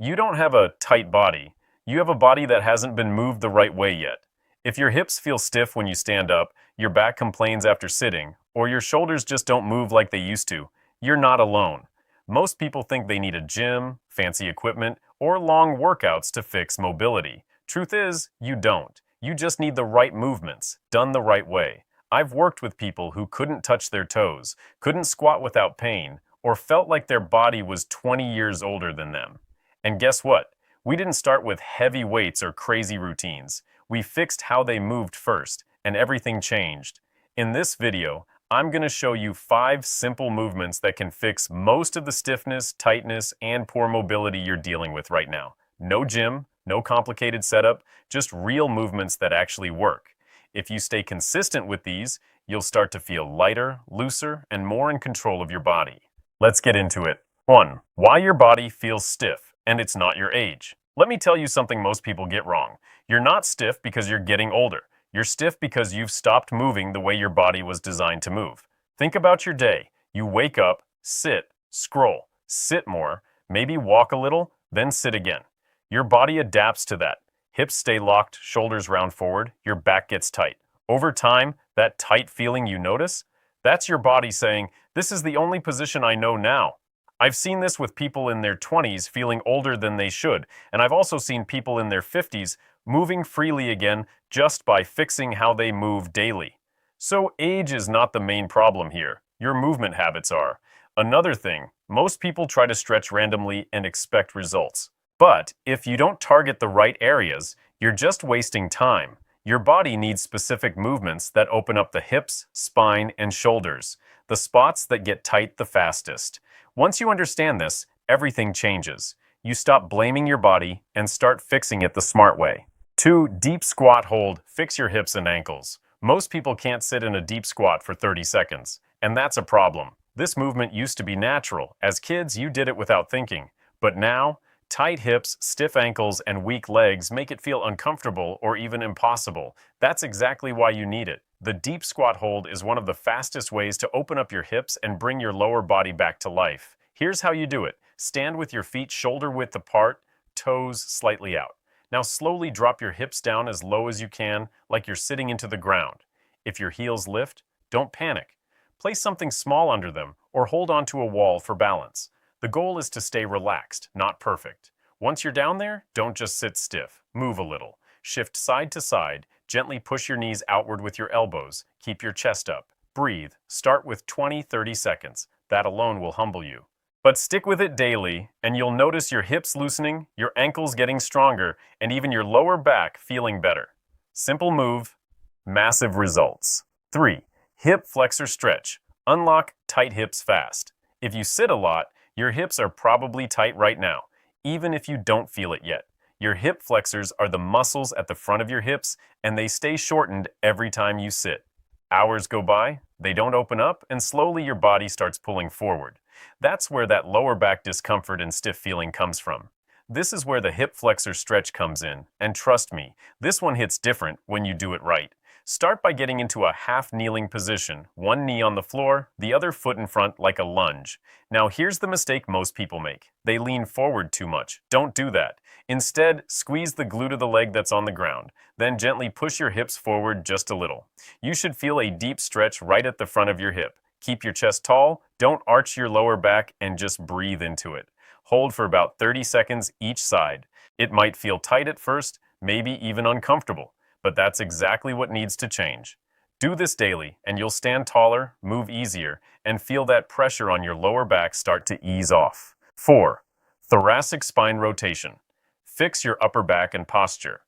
You don't have a tight body. You have a body that hasn't been moved the right way yet. If your hips feel stiff when you stand up, your back complains after sitting, or your shoulders just don't move like they used to, you're not alone. Most people think they need a gym, fancy equipment, or long workouts to fix mobility. Truth is, you don't. You just need the right movements, done the right way. I've worked with people who couldn't touch their toes, couldn't squat without pain, or felt like their body was 20 years older than them. And guess what? We didn't start with heavy weights or crazy routines. We fixed how they moved first, and everything changed. In this video, I'm going to show you 5 simple movements that can fix most of the stiffness, tightness, and poor mobility you're dealing with right now. No gym, no complicated setup, just real movements that actually work. If you stay consistent with these, you'll start to feel lighter, looser, and more in control of your body. Let's get into it. 1. Why your body feels stiff, and it's not your age. Let me tell you something most people get wrong. You're not stiff because you're getting older. You're stiff because you've stopped moving the way your body was designed to move. Think about your day. You wake up, sit, scroll, sit more, maybe walk a little, then sit again. Your body adapts to that. Hips stay locked, shoulders round forward, your back gets tight. Over time, that tight feeling you notice, that's your body saying, "This is the only position I know now." I've seen this with people in their 20s feeling older than they should, and I've also seen people in their 50s moving freely again just by fixing how they move daily. So age is not the main problem here. Your movement habits are. Another thing, most people try to stretch randomly and expect results. But if you don't target the right areas, you're just wasting time. Your body needs specific movements that open up the hips, spine, and shoulders, the spots that get tight the fastest. Once you understand this, everything changes. You stop blaming your body and start fixing it the smart way. 2. Deep squat hold. Fix your hips and ankles. Most people can't sit in a deep squat for 30 seconds, and that's a problem. This movement used to be natural. As kids, you did it without thinking. But now, tight hips, stiff ankles, and weak legs make it feel uncomfortable or even impossible. That's exactly why you need it. The deep squat hold is one of the fastest ways to open up your hips and bring your lower body back to life. Here's how you do it. Stand with your feet shoulder width apart, toes slightly out. Now slowly drop your hips down as low as you can, like you're sitting into the ground. If your heels lift, don't panic. Place something small under them or hold onto a wall for balance. The goal is to stay relaxed, not perfect. Once you're down there, don't just sit stiff. Move a little. Shift side to side. Gently push your knees outward with your elbows. Keep your chest up. Breathe. Start with 20-30 seconds. That alone will humble you. But stick with it daily, and you'll notice your hips loosening, your ankles getting stronger, and even your lower back feeling better. Simple move, massive results. 3. Hip flexor stretch. Unlock tight hips fast. If you sit a lot, your hips are probably tight right now, even if you don't feel it yet. Your hip flexors are the muscles at the front of your hips, and they stay shortened every time you sit. Hours go by, they don't open up, and slowly your body starts pulling forward. That's where that lower back discomfort and stiff feeling comes from. This is where the hip flexor stretch comes in, and trust me, this one hits different when you do it right. Start by getting into a half-kneeling position, one knee on the floor, the other foot in front like a lunge. Now here's the mistake most people make. They lean forward too much. Don't do that. Instead, squeeze the glute of the leg that's on the ground. Then gently push your hips forward just a little. You should feel a deep stretch right at the front of your hip. Keep your chest tall, don't arch your lower back, and just breathe into it. Hold for about 30 seconds each side. It might feel tight at first, maybe even uncomfortable, but that's exactly what needs to change. Do this daily, and you'll stand taller, move easier, and feel that pressure on your lower back start to ease off. 4. Thoracic spine rotation. Fix your upper back and posture.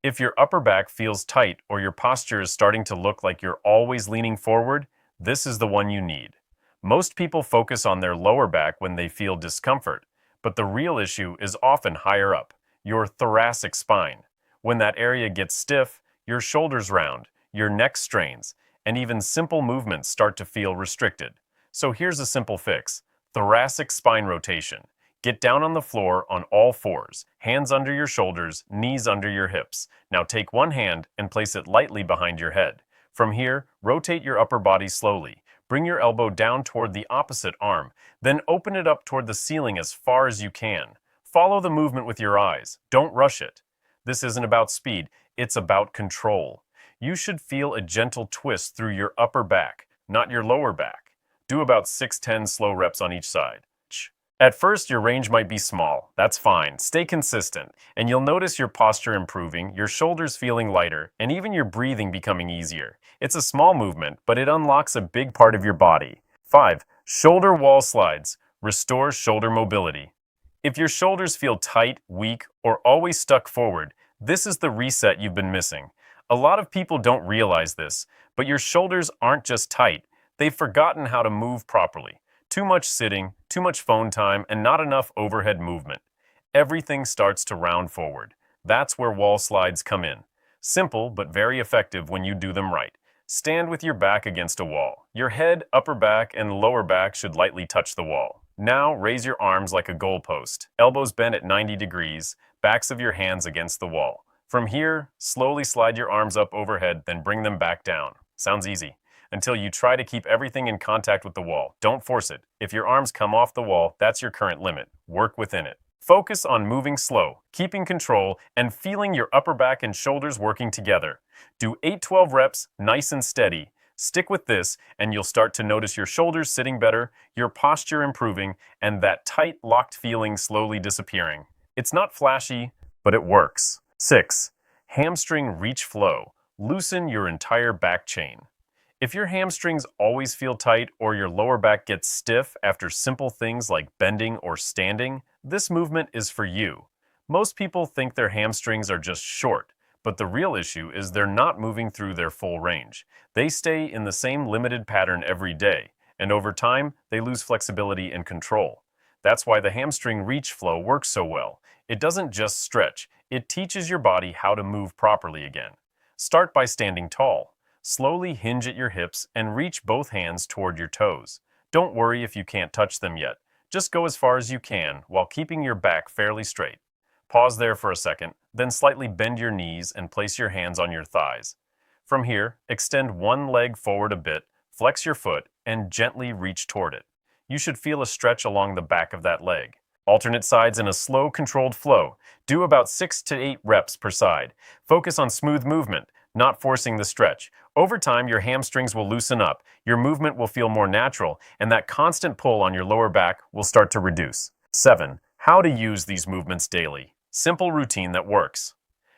If your upper back feels tight or your posture is starting to look like you're always leaning forward, this is the one you need. Most people focus on their lower back when they feel discomfort, but the real issue is often higher up, your thoracic spine. When that area gets stiff, your shoulders round, your neck strains, and even simple movements start to feel restricted. So here's a simple fix. Thoracic spine rotation. Get down on the floor on all fours, hands under your shoulders, knees under your hips. Now take one hand and place it lightly behind your head. From here, rotate your upper body slowly. Bring your elbow down toward the opposite arm, then open it up toward the ceiling as far as you can. Follow the movement with your eyes. Don't rush it. This isn't about speed, it's about control. You should feel a gentle twist through your upper back, not your lower back. Do about 6-10 slow reps on each side. At first, your range might be small. That's fine. Stay consistent, and you'll notice your posture improving, your shoulders feeling lighter, and even your breathing becoming easier. It's a small movement, but it unlocks a big part of your body. 5. Shoulder wall slides. Restore shoulder mobility. If your shoulders feel tight, weak, or always stuck forward, this is the reset you've been missing. A lot of people don't realize this, but your shoulders aren't just tight. They've forgotten how to move properly. Too much sitting, too much phone time, and not enough overhead movement. Everything starts to round forward. That's where wall slides come in. Simple, but very effective when you do them right. Stand with your back against a wall. Your head, upper back, and lower back should lightly touch the wall. Now, raise your arms like a goalpost. Elbows bent at 90 degrees, backs of your hands against the wall. From here, slowly slide your arms up overhead, then bring them back down. Sounds easy. Until you try to keep everything in contact with the wall. Don't force it. If your arms come off the wall, that's your current limit. Work within it. Focus on moving slow, keeping control, and feeling your upper back and shoulders working together. Do 8-12 reps, nice and steady. Stick with this, and you'll start to notice your shoulders sitting better, your posture improving, and that tight, locked feeling slowly disappearing. It's not flashy, but it works. 6. Hamstring reach flow. Loosen your entire back chain. If your hamstrings always feel tight or your lower back gets stiff after simple things like bending or standing, this movement is for you. Most people think their hamstrings are just short, but the real issue is they're not moving through their full range. They stay in the same limited pattern every day, and over time, they lose flexibility and control. That's why the hamstring reach flow works so well. It doesn't just stretch, it teaches your body how to move properly again. Start by standing tall. Slowly hinge at your hips and reach both hands toward your toes. Don't worry if you can't touch them yet. Just go as far as you can while keeping your back fairly straight. Pause there for a second, then slightly bend your knees and place your hands on your thighs. From here, extend one leg forward a bit, flex your foot, and gently reach toward it. You should feel a stretch along the back of that leg. Alternate sides in a slow, controlled flow. Do about 6 to 8 reps per side. Focus on smooth movement, not forcing the stretch. Over time, your hamstrings will loosen up, your movement will feel more natural, and that constant pull on your lower back will start to reduce. 7. How to use these movements daily. Simple routine that works.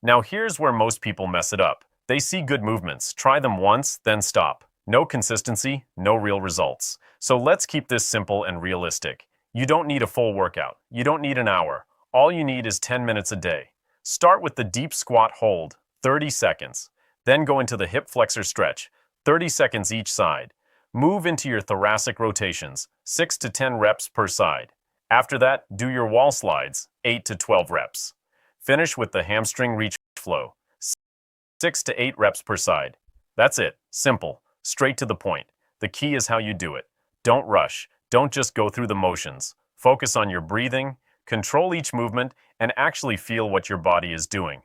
Now here's where most people mess it up. They see good movements, try them once, then stop. No consistency, no real results. So let's keep this simple and realistic. You don't need a full workout. You don't need an hour. All you need is 10 minutes a day. Start with the deep squat hold, 30 seconds. Then go into the hip flexor stretch, 30 seconds each side. Move into your thoracic rotations, 6 to 10 reps per side. After that, do your wall slides, 8 to 12 reps. Finish with the hamstring reach flow, 6 to 8 reps per side. That's it. Simple. Straight to the point. The key is how you do it. Don't rush. Don't just go through the motions. Focus on your breathing, control each movement, and actually feel what your body is doing.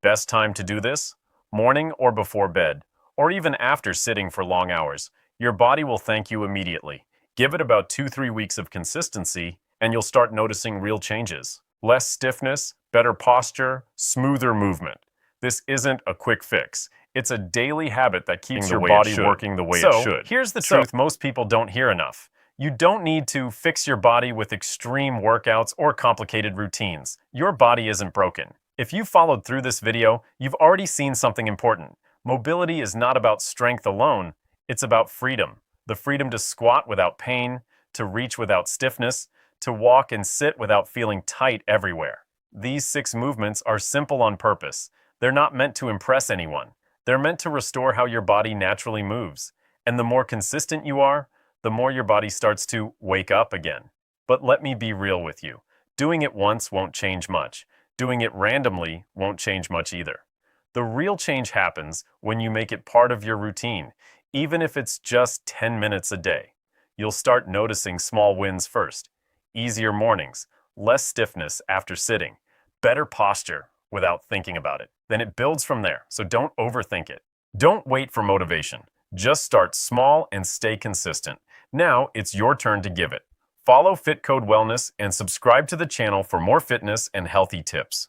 Best time to do this? Morning or before bed, or even after sitting for long hours. Your body will thank you immediately. Give it about 2-3 weeks of consistency, and you'll start noticing real changes. Less stiffness, better posture, smoother movement. This isn't a quick fix. It's a daily habit that keeps your body working the way it should. Here's the truth most people don't hear enough. You don't need to fix your body with extreme workouts or complicated routines. Your body isn't broken. If you followed through this video, you've already seen something important. Mobility is not about strength alone, it's about freedom. The freedom to squat without pain, to reach without stiffness, to walk and sit without feeling tight everywhere. These 6 movements are simple on purpose. They're not meant to impress anyone. They're meant to restore how your body naturally moves. And the more consistent you are, the more your body starts to wake up again. But let me be real with you. Doing it once won't change much. Doing it randomly won't change much either. The real change happens when you make it part of your routine, even if it's just 10 minutes a day. You'll start noticing small wins first. Easier mornings, less stiffness after sitting, better posture without thinking about it. Then it builds from there, so don't overthink it. Don't wait for motivation. Just start small and stay consistent. Now it's your turn to give it. Follow Fitcode Wellness and subscribe to the channel for more fitness and healthy tips.